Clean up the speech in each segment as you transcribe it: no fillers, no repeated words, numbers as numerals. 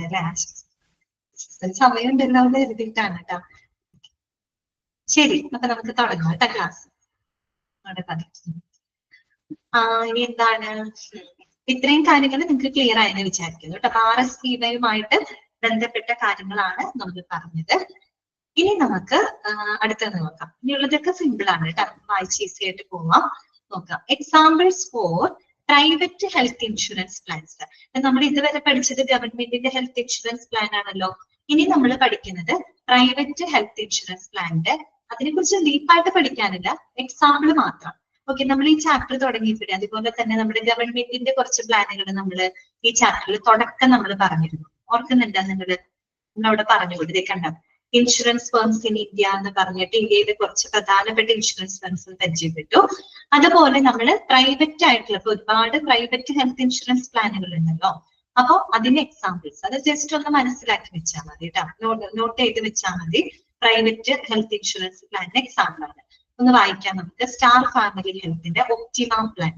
അല്ലെ? സമയമുണ്ടല്ലോ എന്ന് എഴുതിയിട്ടാണ് കേട്ടോ. ശരി, അപ്പൊ നമുക്ക് തുടങ്ങാം കേട്ടോ ക്ലാസ്. ഇനി എന്താണ്, ഇത്രയും കാര്യങ്ങൾ നിങ്ങൾക്ക് ക്ലിയർ ആയെന്ന് വിചാരിക്കുന്നു കേട്ടോ. അപ്പൊ RSVയുമായിട്ട് ബന്ധപ്പെട്ട കാര്യങ്ങളാണ് നമ്മൾ പറഞ്ഞത്. ഇനി നമുക്ക് അടുത്തത് നോക്കാം. ഇനിയുള്ളതൊക്കെ സിമ്പിൾ ആണ് കേട്ടോ, വായിച്ച് ഈസി ആയിട്ട് പോവാം. നോക്കാം. Examples for private health insurance plans. നമ്മൾ ഇതുവരെ പഠിച്ചത് ഗവൺമെന്റിന്റെ ഹെൽത്ത് ഇൻഷുറൻസ് പ്ലാൻ ആണല്ലോ. ഇനി നമ്മൾ പഠിക്കുന്നത് പ്രൈവറ്റ് ഹെൽത്ത് ഇൻഷുറൻസ് പ്ലാനിന്റെ, അതിനെക്കുറിച്ച് ഡീപ്പായിട്ട് പഠിക്കാനില്ല, എക്സാമ്പിൾ മാത്രം. ഓക്കെ, നമ്മൾ ഈ ചാപ്റ്റർ തുടങ്ങിയപ്പോഴേ അതുപോലെ തന്നെ നമ്മുടെ ഗവൺമെന്റിന്റെ കുറച്ച് പ്ലാനുകൾ നമ്മൾ ഈ ചാപ്റ്ററിൽ തുടക്കം നമ്മൾ പറഞ്ഞിരുന്നു. ഓർക്കുന്നുണ്ടോ നിങ്ങൾ? നമ്മളവിടെ പറഞ്ഞുകൊണ്ട് കണ്ടോ, ഇൻഷുറൻസ് ഫേംസ് ഇൻ ഇന്ത്യ എന്ന് പറഞ്ഞിട്ട് ഇന്ത്യയിലെ കുറച്ച് പ്രധാനപ്പെട്ട ഇൻഷുറൻസ് ഫേംസ് പരിചയപ്പെട്ടു. അതുപോലെ നമ്മൾ പ്രൈവറ്റ് ആയിട്ടുള്ള ഒരുപാട് പ്രൈവറ്റ് ഹെൽത്ത് ഇൻഷുറൻസ് പ്ലാനുകൾ ഉണ്ടല്ലോ. അപ്പൊ അതിന്റെ എക്സാമ്പിൾസ് അത് ജസ്റ്റ് ഒന്ന് മനസ്സിലാക്കി വെച്ചാൽ മതി കേട്ടോ, നോട്ട് ചെയ്ത് വെച്ചാൽ മതി. പ്രൈവറ്റ് ഹെൽത്ത് ഇൻഷുറൻസ് പ്ലാനിന്റെ എക്സാമ്പിൾ ആണ്. ഒന്ന് വായിക്കാം നമുക്ക്. സ്റ്റാർ ഫാമിലി ഹെൽത്തിന്റെ ഒപ്റ്റിമ പ്ലാൻ,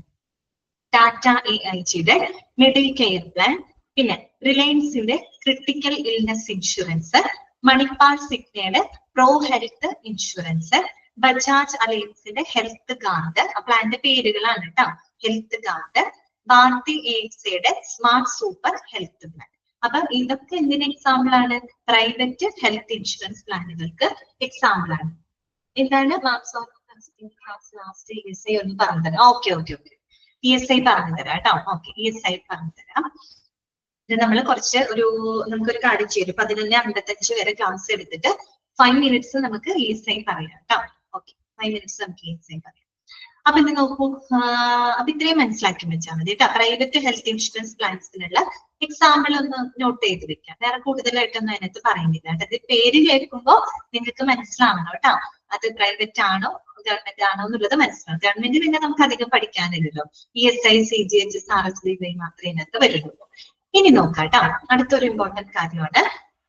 ടാറ്റ AIGയുടെ മിഡിൽ കെയർ പ്ലാൻ, പിന്നെ റിലയൻസിന്റെ ക്രിട്ടിക്കൽ ഇൽനെസ് ഇൻഷുറൻസ്, മണിപ്പാൽ സിഗ്നയുടെ പ്രോ ഹെൽത്ത് ഇൻഷുറൻസ്, ബജാജ് അലയൻസിന്റെ ഹെൽത്ത് ഗാർഡ്, ആ പ്ലാന്റെ പേരുകളാണ് കേട്ടോ, ഹെൽത്ത് ഗാർഡ്, ഭാരതി AXAയുടെ സ്മാർട്ട് സൂപ്പർ ഹെൽത്ത് പ്ലാൻ. അപ്പൊ ഇതൊക്കെ എന്തിന് എക്സാമ്പിൾ ആണ്? പ്രൈവറ്റ് ഹെൽത്ത് ഇൻഷുറൻസ് പ്ലാനുകൾക്ക് എക്സാമ്പിൾ ആണ്. എന്താണ് ലാസ്റ്റ് ESI ഒന്ന് പറഞ്ഞു തരാം. ഓക്കെ ESI പറഞ്ഞു തരാം കേട്ടോ. ഓക്കെ, ESI പറഞ്ഞു തരാം. ഇത് നമ്മൾ കുറച്ച് നമുക്കൊരു കാര്യം ചെയ്യും. 11:55 വരെ ക്ലാസ് എടുത്തിട്ട് 5 minutes നമുക്ക് ESI പറയാം കേട്ടോ. ഓക്കെ, 5 minutes നമുക്ക് ESI പറയാം. അപ്പൊ ഇത് നോക്കൂ, അപ്പൊ ഇത്രയും മനസ്സിലാക്കി വെച്ചാൽ മതി കേട്ടോ. പ്രൈവറ്റ് ഹെൽത്ത് ഇൻഷുറൻസ് പ്ലാൻസിനുള്ള എക്സാമ്പിൾ ഒന്ന് നോട്ട് ചെയ്ത് വെക്കാം. വേറെ കൂടുതലായിട്ടൊന്നും അതിനകത്ത് പറയുന്നില്ല കേട്ടോ. ഇത് പേര് കേൾക്കുമ്പോൾ നിങ്ങൾക്ക് മനസ്സിലാവണം കേട്ടോ, അത് പ്രൈവറ്റ് ആണോ ഗവൺമെന്റ് ആണോ എന്നുള്ളത് മനസ്സിലാവും. ഗവൺമെന്റ് പിന്നെ നമുക്ക് അധികം പഠിക്കാനില്ലല്ലോ. ESI, CGHS, RSV മാത്രമേ ഇതിനകത്ത് വരുള്ളൂ. ഇനി നോക്കാം കേട്ടോ, അടുത്തൊരു ഇമ്പോർട്ടന്റ് കാര്യമാണ്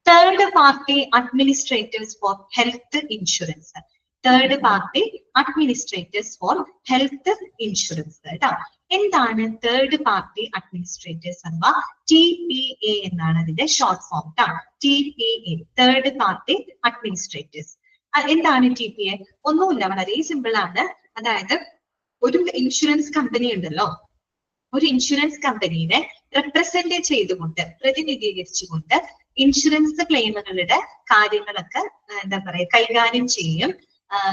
third party administrators for health insurance. Third party administrators for health insurance കേട്ടോ. എന്താണ് തേർഡ് പാർട്ടി അഡ്മിനിസ്ട്രേറ്റേഴ്സ് അഥവാ TPA എന്നാണ് അതിന്റെ ഷോർട്ട് ഫോം കേട്ടോ. TPA, third party administrators. എന്താണ് TPA? ഒന്നുമില്ല, വളരെ സിമ്പിൾ ആണ്. അതായത് ഒരു ഇൻഷുറൻസ് കമ്പനി ഉണ്ടല്ലോ, ഒരു ഇൻഷുറൻസ് കമ്പനിയെ റെപ്രസെന്റ് ചെയ്തുകൊണ്ട്, പ്രതിനിധീകരിച്ചുകൊണ്ട് ഇൻഷുറൻസ് ക്ലെയിമുകളുടെ കാര്യങ്ങളൊക്കെ എന്താ പറയാ കൈകാര്യം ചെയ്യും,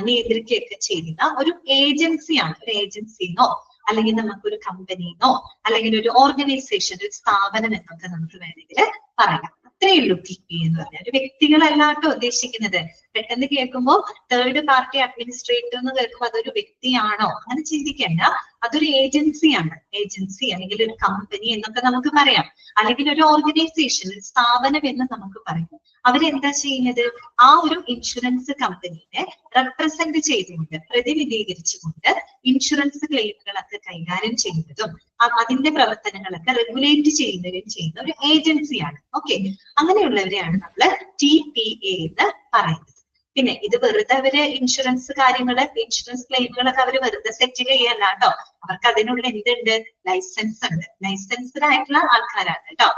നിയന്ത്രിക്കുകയൊക്കെ ചെയ്യുന്ന ഒരു ഏജൻസിയാണ്. ഒരു ഏജൻസിന്നോ അല്ലെങ്കിൽ നമുക്കൊരു കമ്പനിന്നോ അല്ലെങ്കിൽ ഒരു ഓർഗനൈസേഷൻ, ഒരു സ്ഥാപനം എന്നൊക്കെ നമുക്ക് വേണമെങ്കിൽ പറയാം. അത്രേ ഉള്ളൂ TPA എന്ന് പറഞ്ഞാൽ. ഒരു വ്യക്തികളല്ലാട്ടോ ഉദ്ദേശിക്കുന്നത്. പെട്ടെന്ന് കേൾക്കുമ്പോൾ തേർഡ് പാർട്ടി അഡ്മിനിസ്ട്രേറ്റർ എന്ന് കേൾക്കുമ്പോൾ അതൊരു വ്യക്തിയാണോ അങ്ങനെ ചിന്തിക്കേണ്ട. അതൊരു ഏജൻസിയാണ്. ഏജൻസി അല്ലെങ്കിൽ ഒരു കമ്പനി എന്നൊക്കെ നമുക്ക് പറയാം, അല്ലെങ്കിൽ ഒരു ഓർഗനൈസേഷൻ, ഒരു സ്ഥാപനം എന്ന് നമുക്ക് പറയാം. അവരെന്താ ചെയ്യുന്നത്? ആ ഒരു ഇൻഷുറൻസ് കമ്പനിയെ റെപ്രസെന്റ് ചെയ്തുകൊണ്ട്, പ്രതിനിധീകരിച്ചുകൊണ്ട് ഇൻഷുറൻസ് ക്ലെയിമുകളൊക്കെ കൈകാര്യം ചെയ്യുന്നതും അതിന്റെ പ്രവർത്തനങ്ങളൊക്കെ റെഗുലേറ്റ് ചെയ്യുന്ന ഒരു ഏജൻസിയാണ്. ഓക്കെ, അങ്ങനെയുള്ളവരെയാണ് നമ്മൾ TPA എന്ന് പറയുന്നത്. പിന്നെ ഇത് വെറുതെ അവര് ഇൻഷുറൻസ് കാര്യങ്ങള്, ഇൻഷുറൻസ് ക്ലെയിമുകളൊക്കെ അവര് വെറുതെ സെറ്റ് ചെയ്യല്ല കേട്ടോ. അവർക്ക് അതിനുള്ള എന്തുണ്ട്? ലൈസൻസ് ഉണ്ട്. ലൈസൻസ്ഡ് ആയിട്ടുള്ള ആൾക്കാരാണ് കേട്ടോ.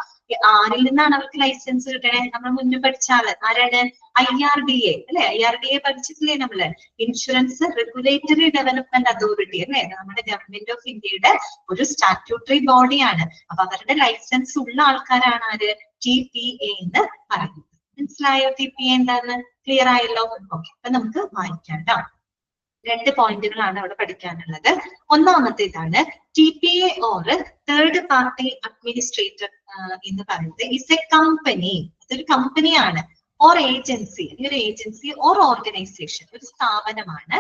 ആരിൽ നിന്നാണ് അവർക്ക് ലൈസൻസ് കിട്ടണേ? നമ്മൾ മുന്നേ പഠിച്ച ആള് ആരാണ്? IRDA അല്ലെ? IRDA പഠിച്ചിട്ടില്ലേ നമ്മള്? ഇൻഷുറൻസ് റെഗുലേറ്ററി ഡെവലപ്മെന്റ് അതോറിറ്റി അല്ലെ? നമ്മുടെ ഗവൺമെന്റ് ഓഫ് ഇന്ത്യയുടെ ഒരു സ്റ്റാറ്റ്യൂട്ടറി ബോഡിയാണ്. അപ്പൊ അവരുടെ ലൈസൻസ് ഉള്ള ആൾക്കാരാണ് ആര്? TPA എന്ന് പറയുന്നത്. മനസ്സിലായോ TPA എന്താന്ന്? ക്ലിയർ ആയല്ലോ? ഓക്കെ, അപ്പൊ നമുക്ക് വായിക്കാം കേട്ടോ. 2 പോയിന്റുകളാണ് അവിടെ പഠിക്കാനുള്ളത്. ഒന്നാമത്തേതാണ് TPA or third party administrator എന്ന് പറയുന്നത് ഇസ് എ കമ്പനി. ഇതൊരു കമ്പനിയാണ്. ഓർ ഏജൻസി, ഒരു ഏജൻസി ഓർ ഓർഗനൈസേഷൻ, ഒരു സ്ഥാപനമാണ്.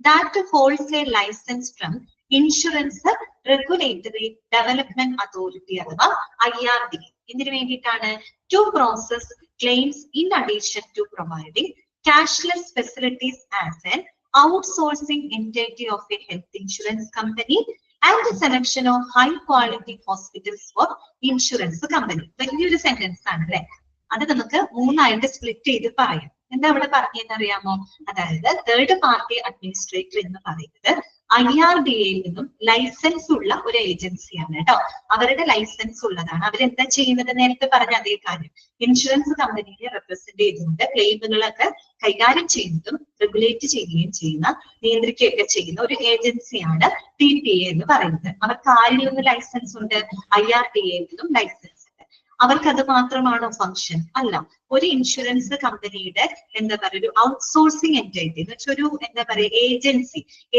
That holds a licence from insurance regulatory development authority അഥവാ IRDA. ഇതിനു വേണ്ടിയിട്ടാണ് to process claims in addition to providing cashless facilities as an outsourcing entity of a health insurance company and the selection of high quality hospitals for insurance company. വലിയൊരു sentence ആണ് അല്ലെ? അത് നമുക്ക് 3 ആയിട്ട് split ചെയ്ത് പറയാം. എന്താ അവിടെ പറഞ്ഞതെന്ന് അറിയാമോ? അതായത് തേർഡ് പാർട്ടി അഡ്മിനിസ്ട്രേറ്റർ എന്ന് പറയുന്നത് IRDAയിൽ നിന്നും ലൈസൻസ് ഉള്ള ഒരു ഏജൻസിയാണ് കേട്ടോ. അവരുടെ ലൈസൻസ് ഉള്ളതാണ്. അവരെന്താ ചെയ്യുന്നത്? നേരത്തെ പറഞ്ഞ അതേ കാര്യം, ഇൻഷുറൻസ് കമ്പനിയെ റെപ്രസെന്റ് ചെയ്തുകൊണ്ട് ക്ലെയിമുകളൊക്കെ കൈകാര്യം ചെയ്യുന്നതും റെഗുലേറ്റ് ചെയ്യുകയും ചെയ്യുന്ന, നിയന്ത്രിക്കുകയൊക്കെ ചെയ്യുന്ന ഒരു ഏജൻസിയാണ് TPA എന്ന് പറയുന്നത്. അവർക്ക് ആരിൽ നിന്ന് ലൈസൻസ് ഉണ്ട്? IRDAയിൽ നിന്നും ലൈസൻസ് ഉണ്ട്. അവർക്ക് അത് മാത്രമാണോ ഫംഗ്ഷൻ? അല്ല. ഒരു ഇൻഷുറൻസ് കമ്പനിയുടെ എന്താ പറയുക, ഒരു ഔട്ട്സോഴ്സിംഗ് എന്റിറ്റി എന്ന് വെച്ചാൽ ഒരു എന്താ പറയുക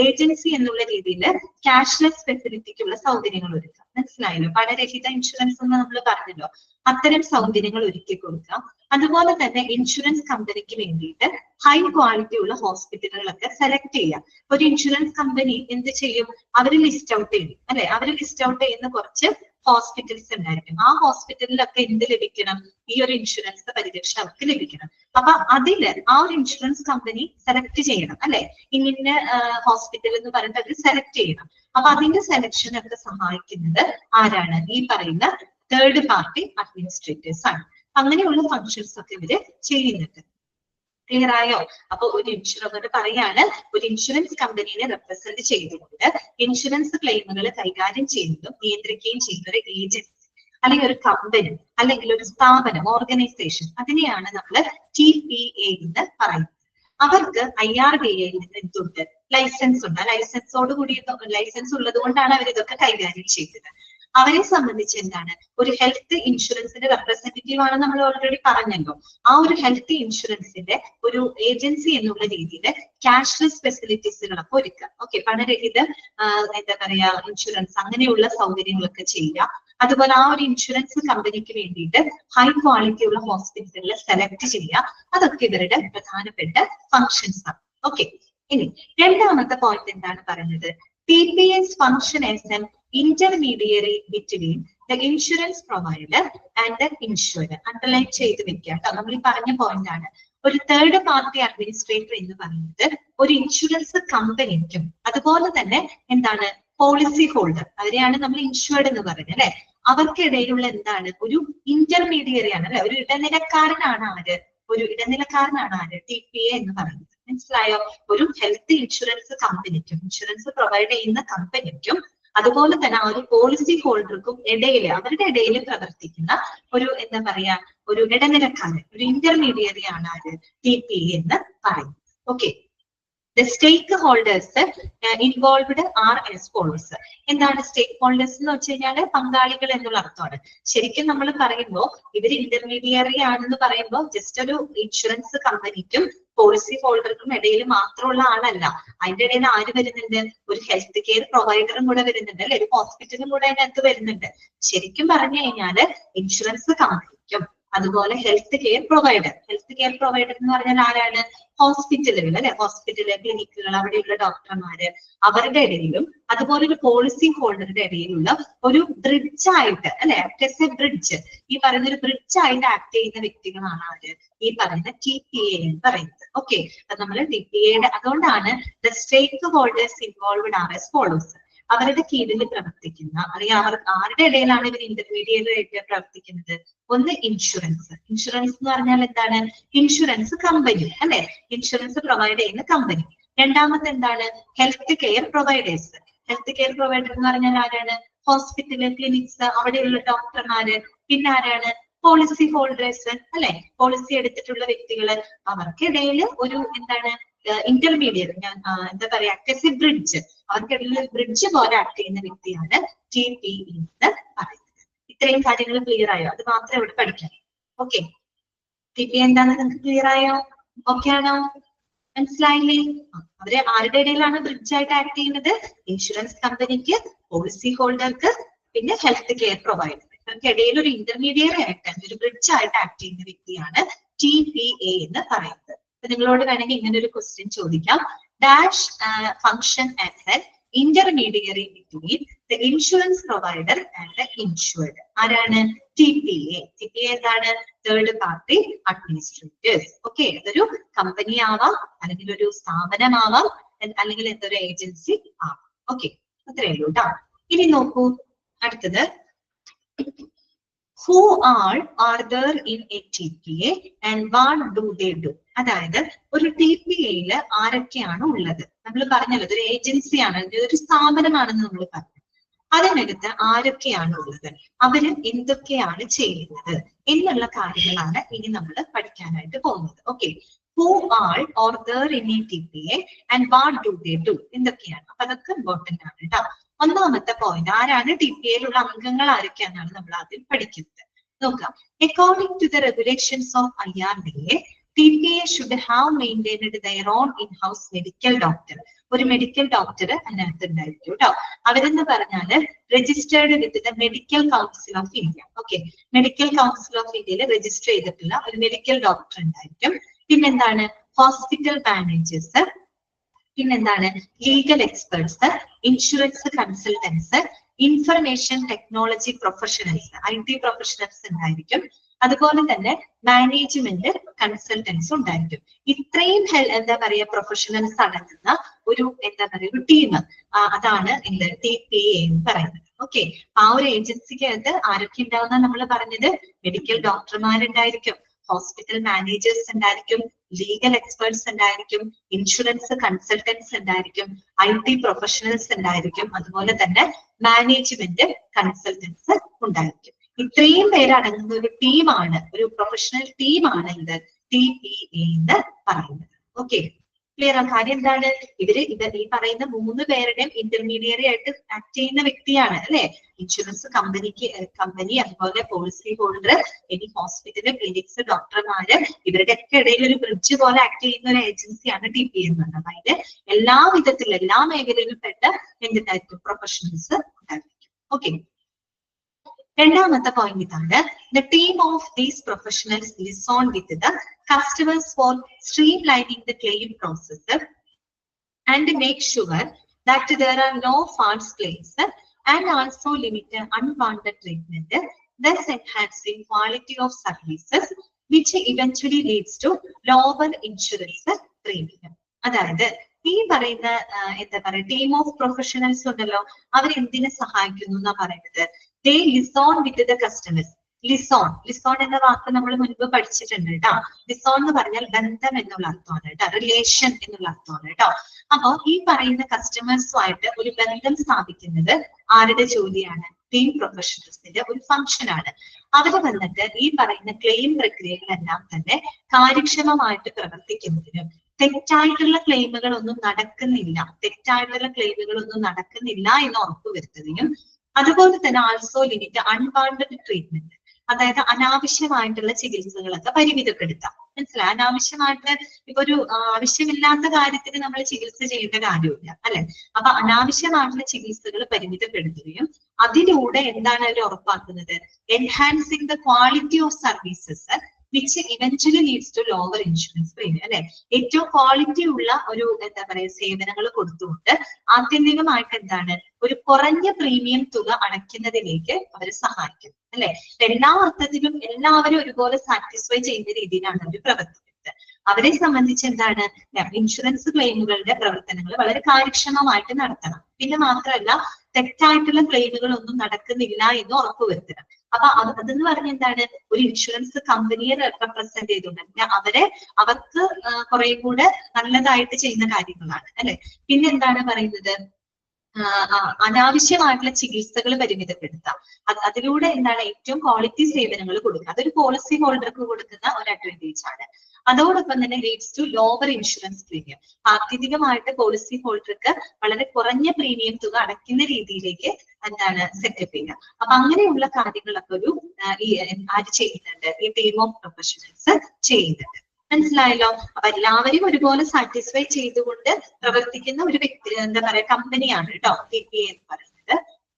ഏജൻസി എന്നുള്ള രീതിയിൽ ക്യാഷ്ലെസ് ഫെസിലിറ്റിക്കുള്ള സൗകര്യങ്ങൾ ഒരുക്കാം. മനസ്സിലായല്ലോ? പണരഹിത ഇൻഷുറൻസ് എന്ന് നമ്മൾ പറഞ്ഞല്ലോ. അത്തരം സൗകര്യങ്ങൾ ഒരുക്കി കൊടുക്കാം. അതുപോലെ തന്നെ ഇൻഷുറൻസ് കമ്പനിക്ക് വേണ്ടിയിട്ട് ഹൈ ക്വാളിറ്റി ഉള്ള ഹോസ്പിറ്റലുകളൊക്കെ സെലക്ട് ചെയ്യാം. ഒരു ഇൻഷുറൻസ് കമ്പനി എന്ത് ചെയ്യും? അവർ ലിസ്റ്റ് ഔട്ട് ചെയ്യും അല്ലെ? അവർ ലിസ്റ്റ് ഔട്ട് ചെയ്യുന്ന കുറച്ച് ഹോസ്പിറ്റൽസ് ഉണ്ടായിരിക്കും. ആ ഹോസ്പിറ്റലിലൊക്കെ എന്ത് ലഭിക്കണം? ഈ ഒരു ഇൻഷുറൻസ് പരിരക്ഷ അവർക്ക് ലഭിക്കണം. അപ്പൊ അതില് ആ ഒരു ഇൻഷുറൻസ് കമ്പനി സെലക്ട് ചെയ്യണം അല്ലെ? ഇന്ന ഹോസ്പിറ്റൽ എന്ന് പറഞ്ഞിട്ട് അവർ സെലക്ട് ചെയ്യണം. അപ്പൊ അതിന്റെ സെലക്ഷനൊക്കെ സഹായിക്കുന്നത് ആരാണ്? ഈ പറയുന്ന തേർഡ് പാർട്ടി അഡ്മിനിസ്ട്രേറ്റേഴ്സ് ആണ്. അങ്ങനെയുള്ള ഫങ്ഷൻസ് ഒക്കെ ഇവര് ചെയ്യുന്നുണ്ട്. ക്ലിയർ ആയോ? അപ്പൊ ഒരു ഇൻഷുറൻസ് പറയാണ്, ഒരു ഇൻഷുറൻസ് കമ്പനിയെ റെപ്രസെന്റ് ചെയ്തുകൊണ്ട് ഇൻഷുറൻസ് ക്ലെയിമുകൾ കൈകാര്യം ചെയ്യുന്നതും നിയന്ത്രിക്കുകയും ചെയ്യുന്ന ഒരു ഏജൻസി അല്ലെങ്കിൽ ഒരു കമ്പനി അല്ലെങ്കിൽ ഒരു സ്ഥാപനം, ഓർഗനൈസേഷൻ, അതിനെയാണ് നമ്മൾ TPA എന്ന് പറയുന്നത്. അവർക്ക് IRDAയിൽ നിന്ന് എന്തുണ്ട്? ലൈസൻസ് ഉണ്ട്. ലൈസൻസ് ഉള്ളത് കൊണ്ടാണ് അവർ ഇതൊക്കെ കൈകാര്യം ചെയ്തത്. അവരെ സംബന്ധിച്ച് എന്താണ്? ഒരു ഹെൽത്ത് ഇൻഷുറൻസിന്റെ റെപ്രസെന്റേറ്റീവ് ആണ് നമ്മൾ ഓൾറെഡി പറഞ്ഞല്ലോ. ആ ഒരു ഹെൽത്ത് ഇൻഷുറൻസിന്റെ ഒരു ഏജൻസി എന്നുള്ള രീതിയിൽ ക്യാഷ്ലെസ് ഫെസിലിറ്റീസുകളൊക്കെ ഒരുക്കുക. ഓക്കെ, പണരഹിത എന്താ പറയാ ഇൻഷുറൻസ്, അങ്ങനെയുള്ള സൗകര്യങ്ങളൊക്കെ ചെയ്യുക. അതുപോലെ ആ ഒരു ഇൻഷുറൻസ് കമ്പനിക്ക് വേണ്ടിയിട്ട് ഹൈ ക്വാളിറ്റി ഉള്ള ഹോസ്പിറ്റലുകൾ സെലക്ട് ചെയ്യുക. അതൊക്കെ ഇവരുടെ പ്രധാനപ്പെട്ട ഫങ്ഷൻസ് ആണ്. ഓക്കെ, ഇനി രണ്ടാമത്തെ പോയിന്റ് എന്താണ് പറയുന്നത്? TPA's function as an intermediary between the insurance provider and the insurer. Underline ചെയ്ത് വെക്കുക കേട്ടോ. നമ്മൾ ഈ പറഞ്ഞ പോയിന്റ് ആണ്. ഒരു തേർഡ് പാർട്ടി അഡ്മിനിസ്ട്രേറ്റർ എന്ന് പറയുന്നത് ഒരു ഇൻഷുറൻസ് കമ്പനിക്കും അതുപോലെ തന്നെ എന്താണ് പോളിസി ഹോൾഡർ, അവരെയാണ് നമ്മൾ ഇൻഷുർഡ് എന്ന് പറയുന്നത് അല്ലെ, അവർക്കിടയിലുള്ള എന്താണ് ഒരു ഇന്റർമീഡിയറി ആണ് അല്ലെ, ഒരു ഇടനിലക്കാരനാണ് ആര്? TPA എന്ന് പറയുന്നത്. മനസ്സിലായോ? ഒരു ഹെൽത്ത് ഇൻഷുറൻസ് കമ്പനിക്കും ഇൻഷുറൻസ് പ്രൊവൈഡ് ചെയ്യുന്ന കമ്പനിക്കും അതുപോലെ തന്നെ ആ ഒരു പോളിസി ഹോൾഡർക്കും അവരുടെ ഇടയിൽ പ്രവർത്തിക്കുന്ന ഒരു എന്താ പറയാ ഒരു ഇടനിലക്കാരൻ, ഒരു ഇന്റർമീഡിയറി ആണ് ആര്? TPA എന്ന് പറയുന്നത്. Okay, the stakeholders involved are as follows. എന്താണ് സ്റ്റേക്ക് ഹോൾഡേഴ്സ് എന്ന് വെച്ച് കഴിഞ്ഞാൽ പങ്കാളികൾ എന്നുള്ള അർത്ഥമാണ്. ശരിക്കും നമ്മൾ പറയുമ്പോൾ ഇവർ ഇന്റർമീഡിയറി ആണെന്ന് പറയുമ്പോൾ ജസ്റ്റ് ഒരു ഇൻഷുറൻസ് കമ്പനിക്കും പോളിസി ഹോൾഡർക്കും ഇടയിൽ മാത്രമുള്ള ആളല്ല. അതിന്റെ ഇടയിൽ ആര് വരുന്നുണ്ട്? ഒരു ഹെൽത്ത് കെയർ പ്രൊവൈഡറും കൂടെ വരുന്നുണ്ട് അല്ലെ, ഒരു ഹോസ്പിറ്റലും കൂടെ അതിനകത്ത് വരുന്നുണ്ട്. ശരിക്കും പറഞ്ഞു കഴിഞ്ഞാല് ഇൻഷുറൻസ് കമ്പനിക്കും അതുപോലെ ഹെൽത്ത് കെയർ പ്രൊവൈഡർ എന്ന് പറഞ്ഞാൽ ആരാണ്? ഹോസ്പിറ്റലുകൾ അല്ലെ, ക്ലിനിക്കുകൾ, അവിടെയുള്ള ഡോക്ടർമാര്, അവരുടെ ഇടയിലും അതുപോലെ ഒരു പോളിസി ഹോൾഡറുടെ ഇടയിലുള്ള ഒരു ബ്രിഡ്ജ് ആയിട്ട് അല്ലെ, ബ്രിഡ്ജ്, ഈ പറയുന്ന ഒരു ബ്രിഡ്ജ് ആയിട്ട് ആക്ട് ചെയ്യുന്ന വ്യക്തികളാണ് ആര്? ഈ പറയുന്ന TPA എന്ന് പറയുന്നത്. ഓക്കെ, അത് നമ്മൾ TPAയുടെ അതുകൊണ്ടാണ് the stakeholders involved are as follows. അവരുടെ കീഴിൽ പ്രവർത്തിക്കുന്ന അല്ലെങ്കിൽ അവർ ആരുടെ ഇടയിലാണ് ഇവർ ഇന്റർമീഡിയറ്റ് ആയിട്ട് പ്രവർത്തിക്കുന്നത്? ഒന്ന് ഇൻഷുറൻസ് എന്ന് പറഞ്ഞാൽ എന്താണ്? ഇൻഷുറൻസ് കമ്പനി അല്ലെ, ഇൻഷുറൻസ് പ്രൊവൈഡ് ചെയ്യുന്ന കമ്പനി. രണ്ടാമത്തെ എന്താണ്? ഹെൽത്ത് കെയർ പ്രൊവൈഡേഴ്സ് എന്ന് പറഞ്ഞാൽ ആരാണ്? ഹോസ്പിറ്റല്, ക്ലിനിക്സ്, അവിടെയുള്ള ഡോക്ടർമാര്. പിന്നെ ആരാണ്? പോളിസി ഹോൾഡേഴ്സ് അല്ലെ, പോളിസി എടുത്തിട്ടുള്ള വ്യക്തികള്. അവർക്കിടയിൽ ഒരു എന്താണ് ഇന്റർമീഡിയറ്റ്, എന്താ പറയാ ബ്രിഡ്ജ്, അവർക്കിടയിൽ ബ്രിഡ്ജ് പോലെ ആക്ട് ചെയ്യുന്ന വ്യക്തിയാണ് TPA എന്ന് പറയുന്നത്. ഇത്രയും കാര്യങ്ങൾ ക്ലിയർ ആയോ? അത് മാത്രം ഇവിടെ പഠിക്കാം. ഓക്കെ, TPA എന്താണെന്ന് നിങ്ങൾക്ക് ക്ലിയർ ആയോ? ഓക്കെ ആണോ? മനസ്സിലായില്ലേ? അവരെ ആരുടെ ഇടയിലാണ് ബ്രിഡ്ജ് ആയിട്ട് ആക്ട് ചെയ്യുന്നത്? ഇൻഷുറൻസ് കമ്പനിക്ക്, പോളിസി ഹോൾഡർക്ക്, പിന്നെ ഹെൽത്ത് കെയർ പ്രൊവൈഡർ. ഇവർക്കിടയിൽ ഒരു ഇന്റർമീഡിയറി ആയിട്ട് ഒരു ബ്രിഡ്ജ് ആയിട്ട് ആക്ട് ചെയ്യുന്ന വ്യക്തിയാണ് TPA എന്ന് പറയുന്നത്. നിങ്ങളോട് വേണമെങ്കിൽ ഇങ്ങനെ ഒരു ക്വസ്റ്റ്യൻ ചോദിക്കാം. Dash function as an intermediary between the insurance provider and the insured. ആരാണ്? TPA എന്താണ്? Third party administrators. ഓക്കെ, അതൊരു കമ്പനി ആവാം, അല്ലെങ്കിൽ ഒരു സ്ഥാപനമാവാം, അല്ലെങ്കിൽ എന്തൊരു ഏജൻസി ആവാം. ഓക്കെ, അത്രയേ ഉള്ളൂ കേട്ടോ. ഇനി നോക്കൂ, അടുത്തത് Who all are there in a TPA and what do they do? അതായത് ഒരു TPA ആരൊക്കെയാണ് ഉള്ളത്? നമ്മൾ പറഞ്ഞല്ലോ ഇതൊരു ഏജൻസിയാണ്, ഇതൊരു സ്ഥാപനമാണെന്ന് നമ്മൾ പറഞ്ഞു. അതിനകത്ത് ആരൊക്കെയാണ് ഉള്ളത്, അവര് എന്തൊക്കെയാണ് ചെയ്യുന്നത് എന്നുള്ള കാര്യങ്ങളാണ് ഇനി നമ്മൾ പഠിക്കാനായിട്ട് പോകുന്നത്. Okay, who all are there in a TPA and what do they do? എന്തൊക്കെയാണ്? അപ്പൊ അതൊക്കെ ഇമ്പോർട്ടന്റ് ആണ് കേട്ടോ. ഒന്നാമത്തെ പോയിന്റ്, ആരാണ് TPA-യിലുള്ള അംഗങ്ങൾ ആരൊക്കെയാണെന്നാണ് നമ്മൾ ആദ്യം പഠിക്കുന്നത്. നോക്കാം. According to the regulations of IRDA, TPA should have maintained their own in-house medical doctor. ഒരു മെഡിക്കൽ ഡോക്ടർ അതിനകത്ത് ഉണ്ടായിരിക്കും കേട്ടോ. അവരെന്ന് പറഞ്ഞാല് registered with the medical council of India. Okay, medical council of ഇന്ത്യയിൽ രജിസ്റ്റർ ചെയ്തിട്ടുള്ള ഒരു മെഡിക്കൽ ഡോക്ടർ ഉണ്ടായിരിക്കും. പിന്നെന്താണ്, ഹോസ്പിറ്റൽ മാനേജേഴ്സ്, പിന്നെന്താണ്, legal experts, insurance consultants, information technology professionals, IT professionals ഉണ്ടായിരിക്കും. അതുപോലെ തന്നെ മാനേജ്മെന്റ് കൺസൾട്ടൻസ് ഉണ്ടായിരിക്കും. ഇത്രയും എന്താ പറയാ പ്രൊഫഷണൽസ് അടങ്ങുന്ന ഒരു എന്താ പറയാ ഒരു ടീം, അതാണ് എന്ത് TPA എന്ന് പറയുന്നത്. ഓക്കെ, ആ ഒരു ഏജൻസിക്കകത്ത് ആരൊക്കെ ഉണ്ടാവുന്ന നമ്മൾ പറഞ്ഞത്, മെഡിക്കൽ ഡോക്ടർമാരുണ്ടായിരിക്കും, ഹോസ്പിറ്റൽ മാനേജേഴ്സ് ഉണ്ടായിരിക്കും, ലീഗൽ എക്സ്പേർട്സ് ഉണ്ടായിരിക്കും, ഇൻഷുറൻസ് കൺസൾട്ടൻസ് ഉണ്ടായിരിക്കും, IT പ്രൊഫഷണൽസ് ഉണ്ടായിരിക്കും, അതുപോലെ തന്നെ മാനേജ്മെന്റ് കൺസൾട്ടൻസ് ഉണ്ടായിരിക്കും. ഇത്രയും പേരടങ്ങുന്ന ഒരു ടീമാണ്, ഒരു പ്രൊഫഷണൽ ടീമാണ് ഇത് TPA എന്ന് പറയുന്നത്. ഓക്കെ, ക്ലിയർ ആണ്? കാര്യം എന്താണ്, ഈ പറയുന്ന 3 പേരുടെയും ഇന്റർമീഡിയറി ആയിട്ട് ആക്ട് ചെയ്യുന്ന വ്യക്തിയാണ് അല്ലെ. ഇൻഷുറൻസ് കമ്പനി, അതുപോലെ പോളിസി ഹോൾഡർ, ഇനി ഹോസ്പിറ്റല്, ക്ലിനിക്സ്, ഡോക്ടർമാര്, ഇവരുടെ ഒക്കെ ഇടയിൽ ഒരു ബ്രിഡ്ജ് പോലെ ആക്ട് ചെയ്യുന്ന ഒരു ഏജൻസിയാണ് TPA എന്ന് പറയുന്നത്. അതായത് എല്ലാ വിധത്തിലും എല്ലാ മേഖലയിലും പെട്ട എന്തുണ്ടായിരിക്കും, പ്രൊഫഷണൽസ് ഉണ്ടായിരിക്കും. ഓക്കെ, രണ്ടാമത്തെ പോയിന്റ് ഇതാണ്. The team of these professionals liaison with the customers for streamlining the claim process and make sure that there are no false claims and also limit unwanted treatment, thus enhancing quality of services, which eventually leads to lower insurance premium. അതായത് ഈ പറയുന്ന എന്താ പറയുക team of professionals ഉണ്ടല്ലോ, അവർ എന്തിനെ സഹായിക്കുന്നു എന്നാ പറയുന്നത്, they liaison with the customers. ലിസോൺ എന്ന വാക്ക് നമ്മൾ മുൻപ് പഠിച്ചിട്ടുണ്ട് കേട്ടോ. ലിസോൺ എന്ന് പറഞ്ഞാൽ ബന്ധം എന്നുള്ള അർത്ഥമാണ് കേട്ടോ, റിലേഷൻ എന്നുള്ള അർത്ഥമാണ് കേട്ടോ. അപ്പൊ ഈ പറയുന്ന കസ്റ്റമേഴ്സുമായിട്ട് ഒരു ബന്ധം സ്ഥാപിക്കുന്നത് ആരുടെ ജോലിയാണ്? ടീം പ്രൊഫഷണൽസിന്റെ ഒരു ഫംഗ്ഷൻ ആണ്. അവര് വന്നിട്ട് ഈ പറയുന്ന ക്ലെയിം പ്രക്രിയകളെല്ലാം തന്നെ കാര്യക്ഷമമായിട്ട് പ്രവർത്തിക്കുന്നതിനും തെറ്റായിട്ടുള്ള ക്ലെയിമുകളൊന്നും നടക്കുന്നില്ല എന്ന് ഉറപ്പുവരുത്തുകയും, അതുപോലെ തന്നെ ആൾസോ ലിമിറ്റ് അൺവാണ്ടഡ് ട്രീറ്റ്മെന്റ്, അതായത് അനാവശ്യമായിട്ടുള്ള ചികിത്സകളൊക്കെ പരിമിതപ്പെടുത്താം. മനസ്സിലായി? അനാവശ്യമായിട്ട് ഇപ്പൊ ഒരു ആവശ്യമില്ലാത്ത കാര്യത്തിന് നമ്മൾ ചികിത്സ ചെയ്യേണ്ട കാര്യമില്ല അല്ലെ. അപ്പൊ അനാവശ്യമായിട്ടുള്ള ചികിത്സകൾ പരിമിതപ്പെടുത്തുകയും അതിലൂടെ എന്താണ് അവർ ഉറപ്പാക്കുന്നത്, enhancing the quality of services which eventually leads to lower insurance premium. അല്ലെ, ഏറ്റവും ക്വാളിറ്റി ഉള്ള ഒരു എന്താ പറയുക സേവനങ്ങൾ കൊടുത്തുകൊണ്ട് ആത്യന്തികമായിട്ട് എന്താണ് ഒരു കുറഞ്ഞ പ്രീമിയം തുക അടയ്ക്കുന്നതിലേക്ക് അവരെ സഹായിക്കും അല്ലെ. എല്ലാ അർത്ഥത്തിലും എല്ലാവരും ഒരുപോലെ സാറ്റിസ്ഫൈ ചെയ്യുന്ന രീതിയിലാണ് അവർ പ്രവർത്തിക്കുന്നത്. അവരെ സംബന്ധിച്ച് എന്താണ്, ഇൻഷുറൻസ് ക്ലെയിമുകളുടെ പ്രവർത്തനങ്ങൾ വളരെ കാര്യക്ഷമമായിട്ട് നടത്തണം. പിന്നെ മാത്രമല്ല തെറ്റായിട്ടുള്ള ക്ലെയിമുകളൊന്നും നടക്കുന്നില്ല എന്ന് ഉറപ്പുവരുത്തണം. അപ്പൊ അതെന്ന് പറഞ്ഞ എന്താണ്, ഒരു ഇൻഷുറൻസ് കമ്പനിയെ റെപ്രസെന്റ് ചെയ്തുകൊണ്ട് അവർക്ക് കുറെ കൂടെ നല്ലതായിട്ട് ചെയ്യുന്ന കാര്യങ്ങളാണ് അല്ലെ. പിന്നെ എന്താണ് പറയുന്നത്, അനാവശ്യമായിട്ടുള്ള ചികിത്സകൾ പരിമിതപ്പെടുത്താം. അതിലൂടെ എന്താണ് ഏറ്റവും ക്വാളിറ്റി സേവനങ്ങൾ കൊടുക്കുക. അതൊരു പോളിസി ഹോൾഡർക്ക് കൊടുക്കുന്ന ഒരു അഡ്വാൻറ്റേജ് ആണ്. അതോടൊപ്പം തന്നെ leads to lower insurance premium. ആത്യന്തികമായിട്ട് പോളിസി ഹോൾഡർക്ക് വളരെ കുറഞ്ഞ പ്രീമിയം തുക അടയ്ക്കുന്ന രീതിയിലേക്ക് എന്താണ് സെറ്റപ്പ് ചെയ്യുക. അപ്പൊ അങ്ങനെയുള്ള കാര്യങ്ങളൊക്കെ ആര് ചെയ്യുന്നുണ്ട്, ഈ ടീം ഓഫ് പ്രൊഫഷണൽസ് ചെയ്യുന്നുണ്ട്. മനസ്സിലായല്ലോ? അപ്പൊ എല്ലാവരും ഒരുപോലെ സാറ്റിസ്ഫൈ ചെയ്തുകൊണ്ട് പ്രവർത്തിക്കുന്ന ഒരു വ്യക്തി എന്താ പറയാ കമ്പനിയാണ് കേട്ടോ TPA എന്ന് പറയുന്നത്.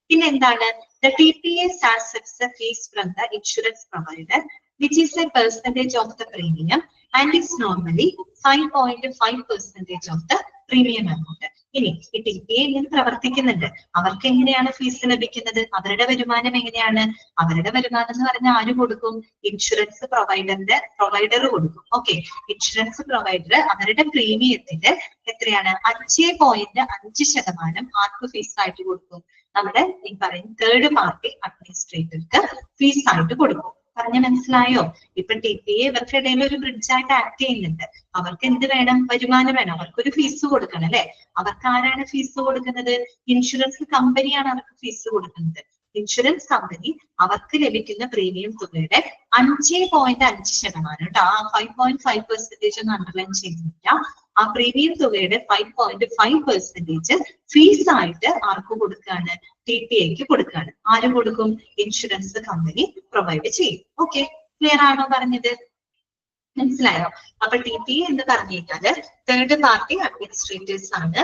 പിന്നെ എന്താണ്, the TPA accepts the fees from the insurance provider, which is a percentage of the premium and is normally 5.5% of the premium amount. ഇനി ഈ TPA എങ്ങനെ പ്രവർത്തിക്കുന്നുണ്ട്, അവർക്ക് എങ്ങനെയാണ് ഫീസ് ലഭിക്കുന്നത്, അവരുടെ വരുമാനം എങ്ങനെയാണ്? അവരുടെ വരുമാനം എന്ന് പറഞ്ഞാൽ ആര് കൊടുക്കും? ഇൻഷുറൻസ് പ്രൊവൈഡർ കൊടുക്കും. ഓക്കെ, ഇൻഷുറൻസ് പ്രൊവൈഡർ അവരുടെ പ്രീമിയത്തിന്റെ എത്രയാണ് 5.5% ആർക്ക് ഫീസ് ആയിട്ട് കൊടുക്കും? നമ്മുടെ ഈ പറയുന്ന തേർഡ് പാർട്ടി അഡ്മിനിസ്ട്രേറ്റർക്ക് ഫീസ് ആയിട്ട് കൊടുക്കും. പറഞ്ഞ മനസ്സിലായോ? ഇപ്പൊ TPA ഇവർക്കിടയിൽ ഒരു ബ്രിഡ്ജ് ആയിട്ട് ആക്ട് ചെയ്യുന്നുണ്ട്. അവർക്ക് എന്ത് വേണം? വരുമാനം വേണം. അവർക്കൊരു ഫീസ് കൊടുക്കണം അല്ലെ? അവർക്ക് ആരാണ് ഫീസ് കൊടുക്കുന്നത്? ഇൻഷുറൻസ് കമ്പനിയാണ് അവർക്ക് ഫീസ് കൊടുക്കുന്നത്. ഇൻഷുറൻസ് കമ്പനി അവർക്ക് ലഭിക്കുന്ന പ്രീമിയം തുകയുടെ 5.5% കേട്ടോ. ആ 5.5% ഒന്ന് അണ്ടർലൈൻ ചെയ്യുന്നില്ല. ആ പ്രീമിയം തുകയുടെ 5.5% ഫീസ് ആയിട്ട് ആർക്ക് കൊടുക്കുകയാണ്? TPAക്ക് കൊടുക്കുകയാണ്. ആരും കൊടുക്കും? ഇൻഷുറൻസ് കമ്പനി പ്രൊവൈഡ് ചെയ്യും. ഓക്കെ, ക്ലിയർ ആണോ പറഞ്ഞത്? മനസ്സിലായോ? അപ്പൊ TPA എന്ന് പറഞ്ഞു കഴിഞ്ഞാല് തേർഡ് പാർട്ടി അഡ്മിനിസ്ട്രേറ്റേഴ്സ് ആണ്.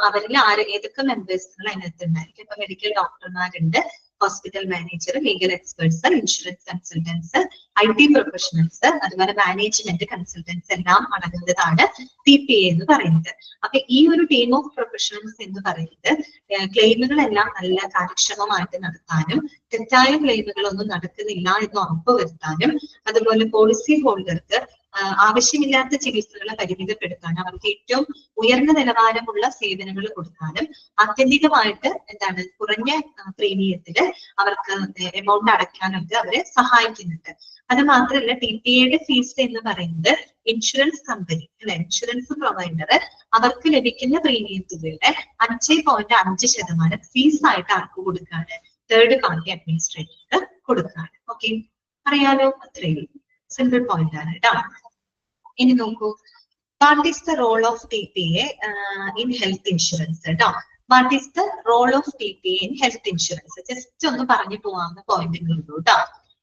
അവരിൽ ഏതൊക്കെ മെമ്പേഴ്സുകൾ അതിനകത്ത് ഉണ്ടായിരിക്കും? ഇപ്പൊ മെഡിക്കൽ ഡോക്ടർമാരുണ്ട്, hospital manager, legal experts, insurance consultants, IT professionals, അതുപോലെ മാനേജ്മെന്റ് കൺസൾട്ടൻസ് എല്ലാം അടങ്ങുന്നതാണ് TPA എന്ന് പറയുന്നത്. അപ്പൊ ഈ ഒരു ടീം ഓഫ് പ്രൊഫഷണൽസ് എന്ന് പറയുന്നത് ക്ലെയിമുകളെല്ലാം നല്ല കാര്യക്ഷമമായിട്ട് നടത്താനും തെറ്റായ ക്ലെയിമുകളൊന്നും നടക്കുന്നില്ല എന്ന് ഉറപ്പുവരുത്താനും അതുപോലെ പോളിസി ഹോൾഡർക്ക് ആവശ്യമില്ലാത്ത ചികിത്സകളെ പരിമിതപ്പെടുത്താനും അവർക്ക് ഏറ്റവും ഉയർന്ന നിലവാരമുള്ള സേവനങ്ങൾ കൊടുക്കാനും ആത്യന്തികമായിട്ട് എന്താണ് കുറഞ്ഞ പ്രീമിയത്തിൽ അവർക്ക് എമൗണ്ട് അടയ്ക്കാനൊക്കെ അവരെ സഹായിക്കുന്നുണ്ട്. അത് മാത്രമല്ല TPAയുടെ ഫീസ് എന്ന് പറയുന്നത് ഇൻഷുറൻസ് കമ്പനി അല്ലെ, ഇൻഷുറൻസ് പ്രൊവൈഡർ അവർക്ക് ലഭിക്കുന്ന പ്രീമിയം തുകയുടെ 5.5% ഫീസ് ആയിട്ട് ആർക്ക് കൊടുക്കാണ്? തേർഡ് പാർട്ടി അഡ്മിനിസ്ട്രേറ്റർക്ക് കൊടുക്കാണ്. ഓക്കെ, അറിയാലോ? അത്രയും സിമ്പിൾ പോയിന്റ് ആണ് കേട്ടോ. ഇനി നോക്കൂ, what is the role of TPA in health insurance കേട്ടോ. What is the role of TPA in health insurance? Just ഒന്ന് പറഞ്ഞു പോവാവുന്ന പോയിന്റുകളുള്ളൂ കേട്ടോ.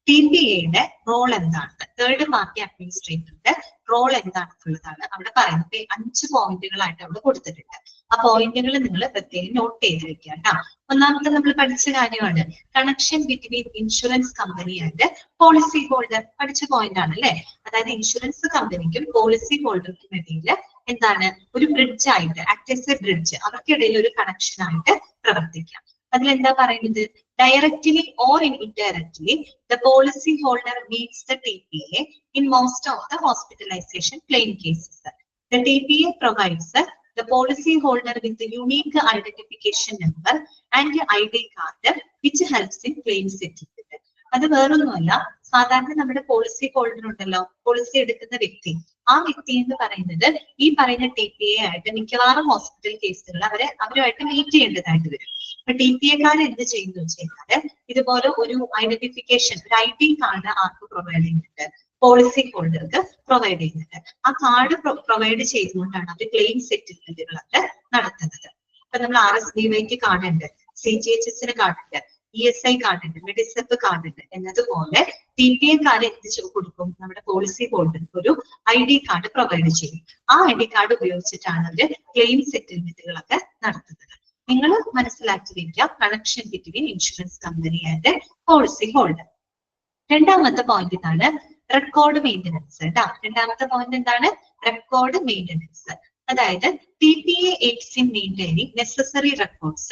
TPAയുടെ റോൾ എന്താണ്? തേർഡ് പാർട്ടി അഡ്മിനിസ്ട്രേറ്ററുടെ റോൾ എന്താണെന്നുള്ളതാണ് അവിടെ പറയുന്നത്. 5 പോയിന്റുകളായിട്ട് അവിടെ കൊടുത്തിട്ടുണ്ട്. ആ പോയിന്റുകൾ നിങ്ങൾ പ്രത്യേകം നോട്ട് ചെയ്ത് വെക്കുക കേട്ടോ. ഒന്നാമത്തെ നമ്മൾ പഠിച്ച കാര്യമാണ് connection between insurance company and policy holder. പഠിച്ച പോയിന്റ് ആണ് അല്ലെ? അതായത് ഇൻഷുറൻസ് കമ്പനിക്കും പോളിസി ഹോൾഡർക്കും ഇടയിൽ എന്താണ്? ഒരു ബ്രിഡ്ജ് ആയിട്ട്, ആക്ട് ആസ് എ ബ്രിഡ്ജ്, അവർക്കിടയിൽ ഒരു കണക്ഷൻ ആയിട്ട് പ്രവർത്തിക്കാം. അതിലെന്താ പറയുന്നത്? Directly or indirectly the policy holder meets the TPA in most of the hospitalization claim cases. The TPA provides the policy holder with the unique identification number and ID card which helps in claim settlement. അത് വേറൊന്നുമല്ല, സാധാരണ നമ്മുടെ policy holder ഉണ്ടല്ലോ, policy എടുക്കുന്ന വ്യക്തി, ആ വ്യക്തി എന്ന് പറയുന്നത് ഈ പറയുന്ന TPA ആയിട്ട് മിക്കവാറും ഹോസ്പിറ്റൽ കേസുകൾ അവരുമായിട്ട് മീറ്റ് ചെയ്യേണ്ടതായിട്ട് വരും. അപ്പൊ TPAക്കാർ എന്ത് ചെയ്യുന്നു വെച്ച് കഴിഞ്ഞാല് ഇതുപോലെ ഒരു ഐഡന്റിഫിക്കേഷൻ, ഒരു ID കാർഡ് ആർക്ക് പ്രൊവൈഡ് ചെയ്യുന്നുണ്ട്? പോളിസി ഹോൾഡർക്ക് പ്രൊവൈഡ് ചെയ്യുന്നുണ്ട്. ആ കാർഡ് പ്രൊവൈഡ് ചെയ്തുകൊണ്ടാണ് അവർ ക്ലെയിം സെറ്റിൽമെന്റുകളൊക്കെ നടത്തുന്നത്. അപ്പൊ നമ്മൾ RSBYക്ക് കാർഡുണ്ട്, CGHSന് കാർഡുണ്ട്, ESI കാർഡുണ്ട്, മെഡിസെപ്പ് കാർഡുണ്ട് എന്നതുപോലെ TPAക്കാർ എന്ത് കൊടുക്കും? നമ്മുടെ പോളിസി ഹോൾഡർക്ക് ഒരു ID കാർഡ് പ്രൊവൈഡ് ചെയ്യും. ആ ID കാർഡ് ഉപയോഗിച്ചിട്ടാണ് അവര് ക്ലെയിം സെറ്റിൽമെന്റുകളൊക്കെ നടത്തുന്നത്. നിങ്ങൾ മനസ്സിലാക്കി വെക്കുക connection between insurance company and policy holder. രണ്ടാമത്തെ പോയിന്റ് ഇതാണ് റെക്കോർഡ് മെയിൻ്റനൻസ് കേട്ടോ. രണ്ടാമത്തെ പോയിന്റ് എന്താണ്? Record maintenance. അതായത് TPA aids in maintaining necessary records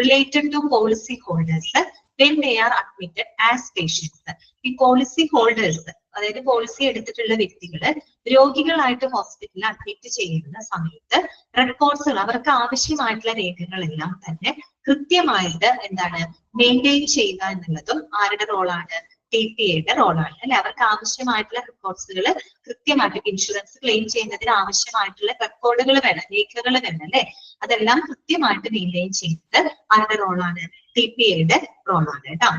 related to policy holders when they are admitted as patients. ഈ പോളിസി ഹോൾഡേഴ്സ്, അതായത് policy എടുത്തിട്ടുള്ള വ്യക്തികള് രോഗികളായിട്ട് ഹോസ്പിറ്റലിൽ അഡ്മിറ്റ് ചെയ്യുന്ന സമയത്ത് റെക്കോർഡ്സുകൾ, അവർക്ക് ആവശ്യമായിട്ടുള്ള രേഖകളെല്ലാം തന്നെ കൃത്യമായിട്ട് എന്താണ് മെയിൻറ്റെയിൻ ചെയ്യുക എന്നുള്ളതും ആരുടെ റോളാണ്? TPAയുടെ റോളാണ് അല്ലെ. അവർക്ക് ആവശ്യമായിട്ടുള്ള റെക്കോർഡ്സുകൾ കൃത്യമായിട്ട്, ഇൻഷുറൻസ് ക്ലെയിം ചെയ്യുന്നതിന് ആവശ്യമായിട്ടുള്ള റെക്കോർഡുകൾ വേണം, രേഖകൾ വേണം അല്ലെ. അതെല്ലാം കൃത്യമായിട്ട് മെയിൻറ്റെയിൻ ചെയ്യുന്നത് ആരുടെ റോളാണ്? TPAയുടെ റോളാണ് കേട്ടോ.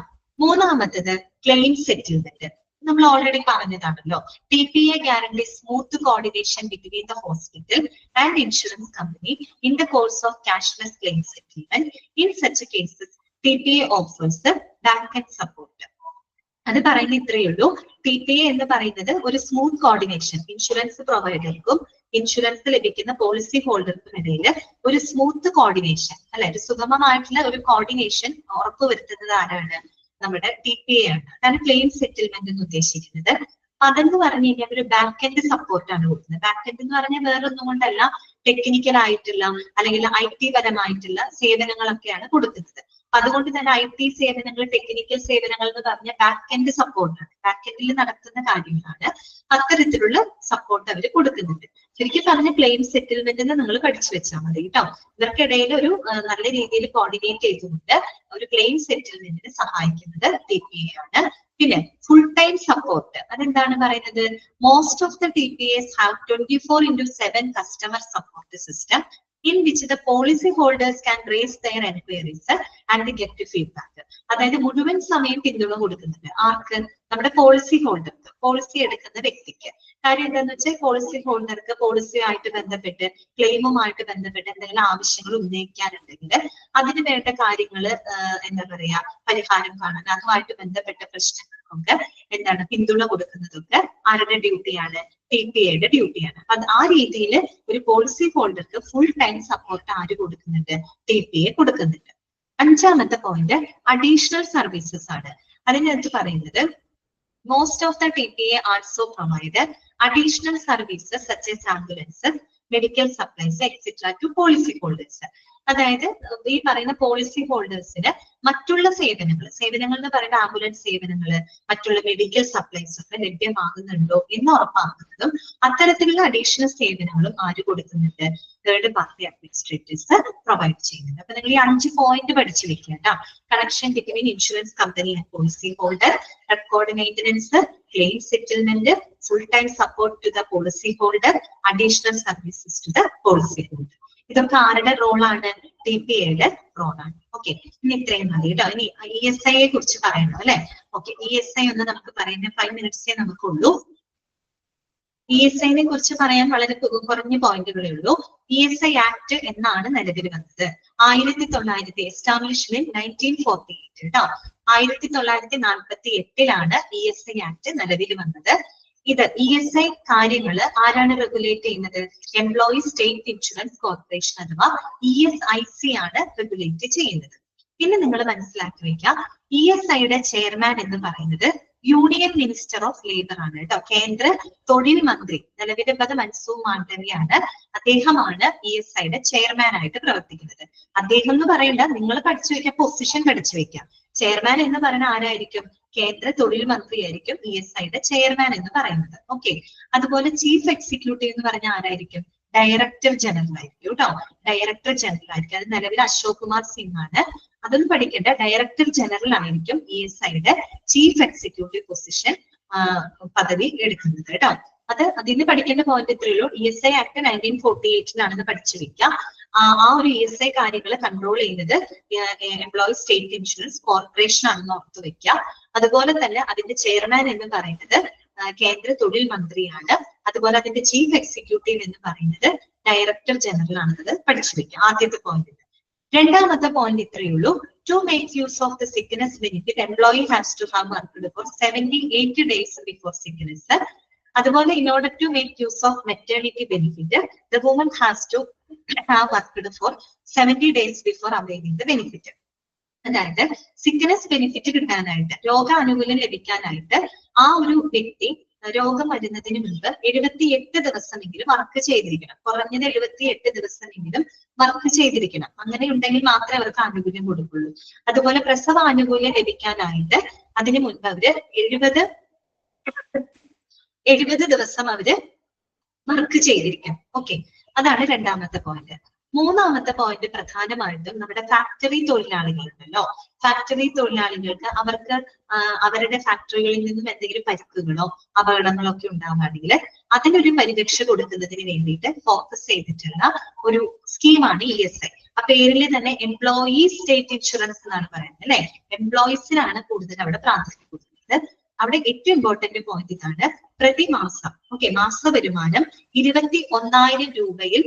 മൂന്നാമത്തത് ക്ലെയിം സെറ്റിൽമെന്റ്. നമ്മൾ already പറഞ്ഞതാണല്ലോ, TPA guarantees smooth coordination between the hospital and insurance company in the course of cashless claim settlement. In such cases, TPA offers back-end support. അത് പറയുന്നത് ഇത്രയേ ഉള്ളൂ. TPA എന്ന് പറയുന്നത് ഒരു സ്മൂത്ത് കോർഡിനേഷൻ, ഇൻഷുറൻസ് പ്രൊവൈഡർക്കും ഇൻഷുറൻസ് ലഭിക്കുന്ന policy ഹോൾഡർക്കും ഇടയിൽ ഒരു സ്മൂത്ത് കോർഡിനേഷൻ അല്ലെ, ഒരു സുഗമമായിട്ടുള്ള ഒരു കോർഡിനേഷൻ ഉറപ്പുവരുത്തുന്നത് ആരാണ്? നമ്മുടെ TPA ആണ്. അതാണ് ക്ലെയിം സെറ്റിൽമെന്റ് എന്ന് ഉദ്ദേശിക്കുന്നത്. അതെന്ന് പറഞ്ഞു കഴിഞ്ഞാൽ ഒരു ബാക്ക് എൻഡ് സപ്പോർട്ടാണ് കൊടുക്കുന്നത്. ബാക്ക് എൻഡ് എന്ന് പറഞ്ഞാൽ വേറൊന്നും കൊണ്ടല്ല, ടെക്നിക്കൽ ആയിട്ടുള്ള അല്ലെങ്കിൽ IT പരമായിട്ടുള്ള സേവനങ്ങളൊക്കെയാണ് കൊടുക്കുന്നത്. അതുകൊണ്ട് തന്നെ IT സേവനങ്ങൾ, ടെക്നിക്കൽ സേവനങ്ങൾ എന്ന് പറഞ്ഞ ബാക്ക് എൻഡ് സപ്പോർട്ടാണ്, ബാക്ക് എൻഡിൽ നടത്തുന്ന കാര്യങ്ങളാണ്. അത്തരത്തിലുള്ള സപ്പോർട്ട് അവർ കൊടുക്കുന്നുണ്ട്. ശരിക്കും പറഞ്ഞ ക്ലെയിം സെറ്റിൽമെന്റ് എന്ന് നിങ്ങൾ പഠിച്ചു വെച്ചാൽ മതി കേട്ടോ. ഇവർക്കിടയിൽ ഒരു നല്ല രീതിയിൽ കോർഡിനേറ്റ് ചെയ്തുകൊണ്ട് ഒരു ക്ലെയിം സെറ്റിൽമെന്റിന് സഹായിക്കുന്നത് TPA ആണ്. പിന്നെ ഫുൾ ടൈം സപ്പോർട്ട്, അതെന്താണ് പറയുന്നത്? Most of the TPAs have 24/7 customer support system in which the policy holders can raise their enquiries and get feedback. അതായത് മുഴുവൻ സമയം പിന്തുണ കൊടുക്കുന്നുണ്ട്. ആർക്ക്? നമ്മുടെ പോളിസി ഹോൾഡർക്ക്, പോളിസി എടുക്കുന്ന വ്യക്തിക്ക്. കാര്യം എന്താന്ന് വെച്ചാൽ പോളിസി ഹോൾഡർക്ക് പോളിസിയുമായിട്ട് ബന്ധപ്പെട്ട്, ക്ലെയിമുമായിട്ട് ബന്ധപ്പെട്ട് എന്തെങ്കിലും ആവശ്യങ്ങൾ ഉന്നയിക്കാനുണ്ടെങ്കിൽ അതിന് വേണ്ട കാര്യങ്ങൾ എന്താ പറയാ, പരിഹാരം കാണാൻ, അതുമായിട്ട് ബന്ധപ്പെട്ട പ്രശ്നങ്ങൾക്കൊക്കെ എന്താണ് പിന്തുണ കൊടുക്കുന്നതൊക്കെ ആരുടെ ഡ്യൂട്ടിയാണ്? TPAയുടെ ഡ്യൂട്ടിയാണ്. ആ രീതിയിൽ ഒരു പോളിസി ഹോൾഡർക്ക് ഫുൾ ടൈം സപ്പോർട്ട് ആര് കൊടുക്കുന്നുണ്ട്? TPA കൊടുക്കുന്നുണ്ട്. അഞ്ചാമത്തെ പോയിന്റ് അഡീഷണൽ സർവീസസ് ആണ്. അതിനകത്ത് പറയുന്നത് most of the TPA also provide additional services such as ambulances, medical supplies, etc. to policy holders. അതായത് ഈ പറയുന്ന പോളിസി ഹോൾഡേഴ്സിന് മറ്റുള്ള സേവനങ്ങൾ എന്ന് പറയുന്ന ആംബുലൻസ് സേവനങ്ങള്, മറ്റുള്ള മെഡിക്കൽ സപ്ലൈസ് ഒക്കെ ലഭ്യമാകുന്നുണ്ടോ എന്ന് ഉറപ്പാക്കുന്നതും അത്തരത്തിലുള്ള അഡീഷണൽ സേവനങ്ങളും ആര് കൊടുക്കുന്നുണ്ട്? തേർഡ് പാർട്ടി അഡ്മിനിസ്ട്രേറ്റേഴ്സ് പ്രൊവൈഡ് ചെയ്യുന്നുണ്ട്. അപ്പൊ നിങ്ങൾ ഈ 5 പോയിന്റ് പഠിച്ചു വെക്കുക കേട്ടോ. Connection between insurance company and policy holder, record maintenance, claim settlement, full time support to the policy holder, additional services to the policy holder. ഇതൊക്കെ ആരുടെ റോളാണ്? TPAയുടെ റോളാണ്. ഓക്കെ, ഇനി ഇത്രയും മതി കേട്ടോ. ഇനി ESI യെ കുറിച്ച് പറയണം അല്ലെ? ഓക്കെ, ESI ഒന്ന് നമുക്ക് പറയുന്ന 5 മിനിറ്റ്സേ നമുക്കുള്ളൂ. ESI നെ കുറിച്ച് പറയാൻ വളരെ കുറഞ്ഞ പോയിന്റുകളേ ഉള്ളൂ. ESI ആക്ട് എന്നാണ് നിലവിൽ വന്നത്? 1900 എസ്റ്റാബ്ലിഷ്ഡ് ഇൻ 1948 കേട്ടോ. 1948 ESI ആക്ട് നിലവിൽ വന്നത്. ഇത് ESI കാര്യങ്ങൾ ആരാണ് റെഗുലേറ്റ് ചെയ്യുന്നത്? എംപ്ലോയി സ്റ്റേറ്റ് ഇൻഷുറൻസ് കോർപ്പറേഷൻ അഥവാ ESIC ആണ് റെഗുലേറ്റ് ചെയ്യുന്നത്. പിന്നെ നിങ്ങൾ മനസ്സിലാക്കി വെക്കാം, ESIയുടെ ചെയർമാൻ എന്ന് പറയുന്നത് യൂണിയൻ മിനിസ്റ്റർ ഓഫ് ലേബർ ആണ് കേട്ടോ. കേന്ദ്ര തൊഴിൽ മന്ത്രി നിലവിലുള്ളത് മൻസൂർ മാണ്ഡവ്യാണ്. അദ്ദേഹമാണ് ESIയുടെ ചെയർമാൻ ആയിട്ട് പ്രവർത്തിക്കുന്നത്. അദ്ദേഹം എന്ന് പറയണ്ട, നിങ്ങൾ പഠിച്ചു വെക്കാം, പൊസിഷൻ പഠിച്ചു വെക്കാം. ചെയർമാൻ എന്ന് പറയുന്ന ആരായിരിക്കും? കേന്ദ്ര തൊഴിൽ മന്ത്രി ആയിരിക്കും ESIയുടെ ചെയർമാൻ എന്ന് പറയുന്നത്. ഓക്കെ, അതുപോലെ ചീഫ് എക്സിക്യൂട്ടീവ് എന്ന് പറഞ്ഞ ആരായിരിക്കും? ഡയറക്ടർ ജനറൽ ആയിരിക്കും കേട്ടോ. ഡയറക്ടർ ജനറൽ ആയിരിക്കും. അത് നിലവിൽ അശോക് കുമാർ സിംഗ് ആണ്. അതൊന്നും പഠിക്കേണ്ട, ഡയറക്ടർ ജനറൽ ആയിരിക്കും ESIയുടെ ചീഫ് എക്സിക്യൂട്ടീവ് പൊസിഷൻ പദവി എടുക്കുന്നത് കേട്ടോ. അതിന് പഠിക്കേണ്ട പോയിന്റ് ഇത്രയേ ഉള്ളൂ. ESI ആക്ട് 1948 പഠിച്ചു വെക്കാം. ആ ഒരു ESI കാര്യങ്ങൾ കൺട്രോൾ ചെയ്യുന്നത് എംപ്ലോയി സ്റ്റേറ്റ് ഇൻഷുറൻസ് കോർപ്പറേഷൻ ആണെന്ന് ഓർത്തു വെക്കാം. അതുപോലെ തന്നെ അതിന്റെ ചെയർമാൻ എന്ന് പറയുന്നത് കേന്ദ്ര തൊഴിൽ മന്ത്രിയാണ്. അതുപോലെ അതിന്റെ ചീഫ് എക്സിക്യൂട്ടീവ് എന്ന് പറയുന്നത് ഡയറക്ടർ ജനറൽ ആണെന്നത് പഠിച്ചു വെക്കാം. ആദ്യത്തെ പോയിന്റ്. രണ്ടാമത്തെ പോയിന്റ് ഇത്രയേ ഉള്ളൂ. To make use of the sickness benefit, employee has to have worked for 78 days before sickness. അതുപോലെ in order to make use of maternity benefit, the woman has to have worked for 70 days before availing the benefit. അതായത് sickness benefit കിട്ടാനായിട്ട്, രോഗാനുകൂല്യം ലഭിക്കാനായിട്ട് ആ ഒരു വ്യക്തി രോഗം വരുന്നതിന് മുൻപ് 78 ദിവസമെങ്കിലും വർക്ക് ചെയ്തിരിക്കണം. കുറഞ്ഞത് 78 ദിവസമെങ്കിലും വർക്ക് ചെയ്തിരിക്കണം. അങ്ങനെ ഉണ്ടെങ്കിൽ മാത്രമേ അവർക്ക് ആനുകൂല്യം കൊടുക്കുള്ളൂ. അതുപോലെ പ്രസവ ആനുകൂല്യം ലഭിക്കാനായിട്ട് അതിന് മുൻപ് അവര് 70 ദിവസം അവര് വർക്ക് ചെയ്തിരിക്കണം. ഓക്കെ, അതാണ് രണ്ടാമത്തെ പോയിന്റ്. മൂന്നാമത്തെ പോയിന്റ് പ്രധാനമായിട്ടും നമ്മുടെ ഫാക്ടറി തൊഴിലാളികളുണ്ടല്ലോ. ഫാക്ടറി തൊഴിലാളികൾക്ക് അവർക്ക് അവരുടെ ഫാക്ടറികളിൽ നിന്നും എന്തെങ്കിലും പരിക്കുകളോ അപകടങ്ങളോ ഒക്കെ ഉണ്ടാവുകയാണെങ്കിൽ അതിനൊരു പരിരക്ഷ കൊടുക്കുന്നതിന് വേണ്ടിയിട്ട് ഫോക്കസ് ചെയ്തിട്ടുള്ള ഒരു സ്കീമാണ് ESI. ആ പേരിൽ തന്നെ എംപ്ലോയി സ്റ്റേറ്റ് ഇൻഷുറൻസ് എന്നാണ് പറയുന്നത് അല്ലെ. എംപ്ലോയീസിനാണ് കൂടുതൽ അവിടെ പ്രാധാന്യം കൊടുക്കുന്നത്. അവിടെ ഏറ്റവും ഇമ്പോർട്ടന്റ് പോയിന്റ് ഇതാണ്, പ്രതിമാസം മാസ വരുമാനം 21,000 രൂപയിൽ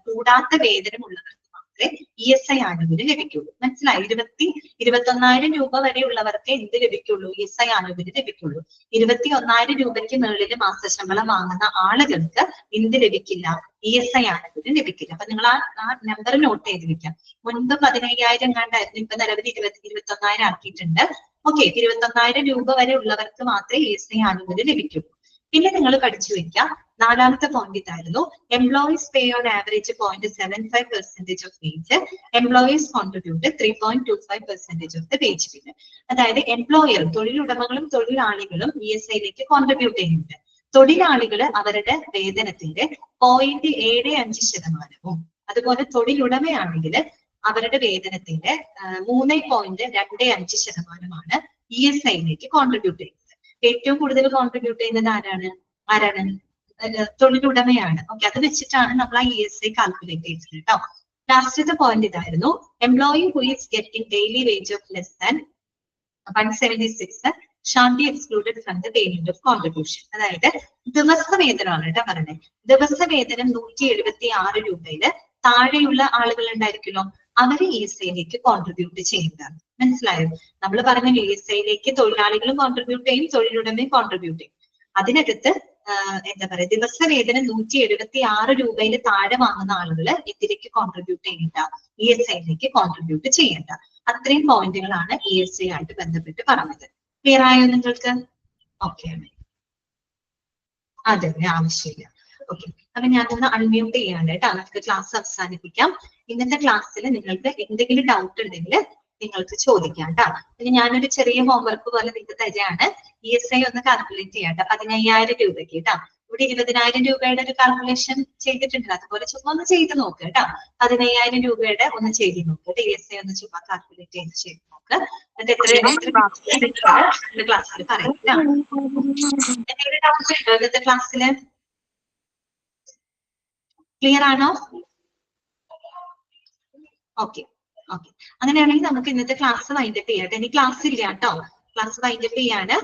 കൂടാത്ത വേതനമുള്ളവർക്ക് മാത്രമേ ESI ആനുകൂല്യം ലഭിക്കുള്ളൂ. മനസ്സിലായി? 21,000 രൂപ വരെ ഉള്ളവർക്ക് എന്ത് ലഭിക്കുള്ളൂ? ESI ആനുകൂല്യം ലഭിക്കുള്ളൂ. 21,000 രൂപയ്ക്ക് മുകളിൽ മാസശമ്പളം വാങ്ങുന്ന ആളുകൾക്ക് എന്ത് ലഭിക്കില്ല? ESI ആനുകൂല്യം ലഭിക്കില്ല. അപ്പൊ നിങ്ങൾ ആ നമ്പർ നോട്ട് ചെയ്ത് വെക്കാം. മുൻപ് 15,000 കണ്ടായിരുന്നു, ഇപ്പൊ നിലവിൽ 21,000 ആക്കിയിട്ടുണ്ട്. ഓക്കെ, 21,000 രൂപ വരെ ഉള്ളവർക്ക് മാത്രമേ ESI ആനുകൂല്യം ലഭിക്കുള്ളൂ. പിന്നെ നിങ്ങൾ പഠിച്ചു വെക്കാം, നാലാമത്തെ പോയിന്റ് ഇതായിരുന്നു. Employees pay on average 0.75% of wage, employees contribute 3.25% of the wage bill. അതായത് എംപ്ലോയർ, തൊഴിലുടമകളും തൊഴിലാളികളും ESIയിലേക്ക് കോൺട്രിബ്യൂട്ട് ചെയ്യുന്നുണ്ട്. തൊഴിലാളികൾ അവരുടെ വേതനത്തിന്റെ 0.75%, അതുപോലെ തൊഴിലുടമയാണെങ്കിൽ അവരുടെ വേതനത്തിന്റെ 3.25% ESIയിലേക്ക് കോൺട്രിബ്യൂട്ട് ചെയ്യുന്നത്. ഏറ്റവും കൂടുതൽ കോൺട്രിബ്യൂട്ട് ചെയ്യുന്നത് ആരാണ്? തൊഴിലുടമയാണ്. ഓക്കെ, അത് വെച്ചിട്ടാണ് നമ്മൾ ആ ESI കാൽക്കുലേറ്റ് ചെയ്തത് കേട്ടോ. ലാസ്റ്റത്തെ പോയിന്റ് ഇതായിരുന്നു. Employee who is getting daily wage of less than 176 shall be excluded from the payment of contribution. അതായത് ദിവസവേതനമാണ് കേട്ടോ പറഞ്ഞത്. ദിവസവേതനം 176 രൂപയില് താഴെയുള്ള ആളുകൾ ഉണ്ടായിരിക്കുമല്ലോ, അവര് ESIയിലേക്ക് കോൺട്രിബ്യൂട്ട് ചെയ്യുന്നതാണ്. മനസ്സിലായോ? നമ്മൾ പറഞ്ഞ ESIയിലേക്ക് തൊഴിലാളികളും കോൺട്രിബ്യൂട്ട് ചെയ്യും, തൊഴിലുടമയും കോൺട്രിബ്യൂട്ട് ചെയ്യും. അതിനകത്ത് എന്താ പറയാ, ദിവസവേതനം 176 രൂപയിൽ താഴെ വാങ്ങുന്ന ആളുകൾ ഇതിലേക്ക് കോൺട്രിബ്യൂട്ട് ചെയ്യേണ്ട, ESIയിലേക്ക് കോൺട്രിബ്യൂട്ട് ചെയ്യേണ്ട. അത്രയും പോയിന്റുകളാണ് ESI ആയിട്ട് ബന്ധപ്പെട്ട് പറഞ്ഞത്. ക്ലിയർ ആയോ നിങ്ങൾക്ക്? ഓക്കെ, അതെ, ആവശ്യമില്ല. ഓക്കെ, അപ്പൊ ഞാനൊന്ന് അൺമ്യൂട്ട് ചെയ്യാണ് കേട്ടോ. നമുക്ക് ക്ലാസ് അവസാനിപ്പിക്കാം. ഇന്നത്തെ ക്ലാസ്സിൽ നിങ്ങൾക്ക് എന്തെങ്കിലും ഡൗട്ട് ഉണ്ടെങ്കിൽ നിങ്ങൾക്ക് ചോദിക്കാം കേട്ടോ. ഇനി ഞാനൊരു ചെറിയ ഹോംവർക്ക് പോലെ നിങ്ങൾക്ക് തരികയാണ്. ESI ഒന്ന് കാൽക്കുലേറ്റ് ചെയ്യാം കേട്ടോ. 15,000 രൂപയ്ക്ക് കേട്ടോ. ഇവിടെ 20,000 രൂപയുടെ ഒരു കാൽക്കുലേഷൻ ചെയ്തിട്ടുണ്ട്. അതുപോലെ ചുമ്മാ ഒന്ന് ചെയ്ത് നോക്ക് കേട്ടോ. 15,000 രൂപയുടെ ഒന്ന് ചെയ്ത് നോക്ക്. ESI ഒന്ന് ചുമ്മാ കാൽക്കുലേറ്റ് ചെയ്ത് നോക്ക്. അത് എത്ര ക്ലാസ്സിൽ പറയാം. എന്തെങ്കിലും ഡൗട്ട് ഉണ്ടോ ഇന്നത്തെ ക്ലാസ്സില്? ക്ലിയർ ആണോ? Okay, okay. അങ്ങനെയാണെങ്കിൽ നമുക്ക് ഇന്നത്തെ ക്ലാസ് വൈൻഡപ്പ് ചെയ്യാം. ഇനി ക്ലാസ് ഇല്ല കേട്ടോ. ക്ലാസ് വൈൻഡപ്പ് ചെയ്യാണ്.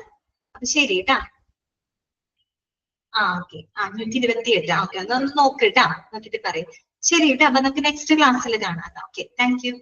അപ്പൊ ശരി കേട്ടാ. ഓക്കെ, 128. ഓക്കെ, ഒന്ന് നോക്ക് കേട്ടാ, നോക്കിട്ട് പറയും. ശരി കേട്ടോ. അപ്പൊ നമുക്ക് നെക്സ്റ്റ് ക്ലാസ്സിൽ കാണാം. Okay, thank you.